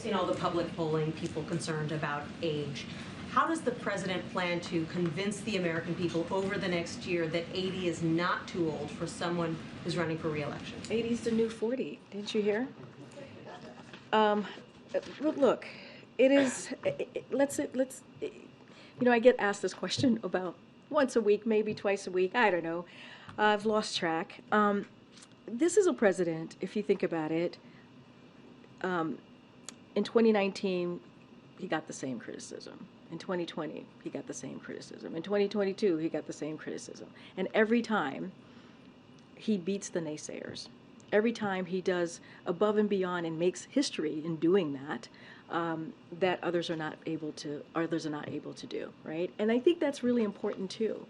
seen all the public polling, people concerned about age. How does the president plan to convince the American people over the next year that 80 is not too old for someone who's running for re-election? 80 is the new 40. Didn't you hear? Look, it is. I get asked this question about once a week, maybe twice a week. I don't know. I've lost track. This is a president, if you think about it. In 2019, he got the same criticism. In 2020, he got the same criticism. In 2022, he got the same criticism. And every time, he beats the naysayers. Every time he does above and beyond and makes history in doing that, that others are not able to do, right? And I think that's really important too.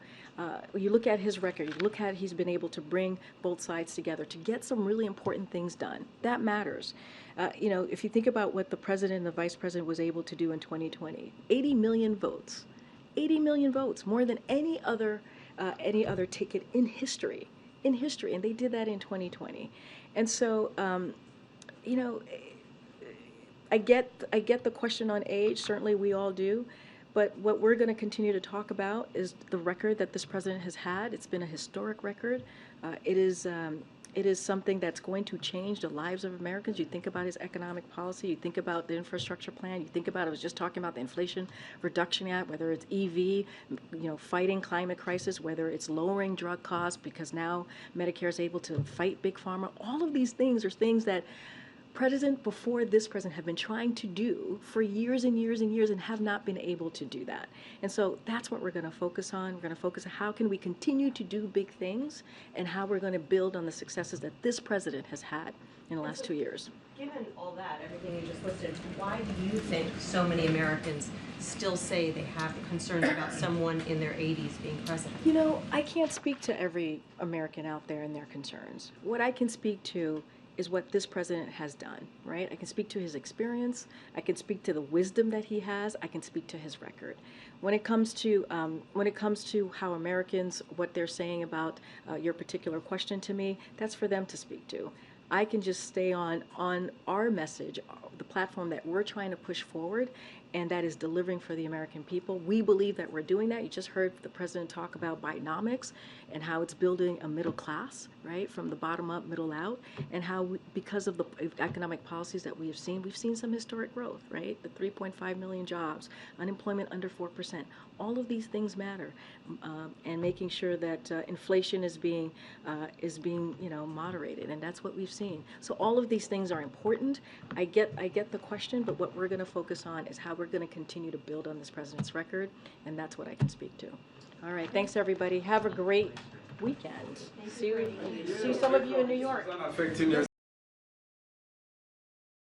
You look at his record, you look at he's been able to bring both sides together to get some really important things done. That matters. If you think about what the president and the vice president was able to do in 2020, 80 million votes, 80 million votes, more than any other ticket in history, and they did that in 2020. And so, I get the question on age. Certainly, we all do. But what we're going to continue to talk about is the record that this president has had. It's been a historic record. It is something that's going to change the lives of Americans. You think about his economic policy. You think about the infrastructure plan. You think about, I was just talking about the Inflation Reduction Act, whether it's EV, fighting climate crisis, whether it's lowering drug costs because now Medicare is able to fight big pharma. All of these things are things that president before this president have been trying to do for years and years and years and have not been able to do that. And so that's what we're going to focus on. We're going to focus on how can we continue to do big things and how we're going to build on the successes that this president has had in the last 2 years. Given all that, everything you just listed, why do you think so many Americans still say they have concerns about someone in their 80s being president? I can't speak to every American out there and their concerns. What I can speak to is what this president has done, right? I can speak to his experience. I can speak to the wisdom that he has. I can speak to his record. When it comes to how Americans, what they're saying about your particular question to me, that's for them to speak to. I can just stay on our message, the platform that we're trying to push forward, and that is delivering for the American people. We believe that we're doing that. You just heard the president talk about Bidenomics and how it's building a middle class, right, from the bottom up, middle out, and how because of the economic policies that we've seen some historic growth, right? The 3.5 million jobs, unemployment under 4%. All of these things matter, and making sure that inflation is being moderated, and that's what we've seen. So all of these things are important. I get the question, but what we're going to focus on is how we're going to continue to build on this president's record, and that's what I can speak to. All right, thanks everybody. Have a great weekend. See some of you in New York.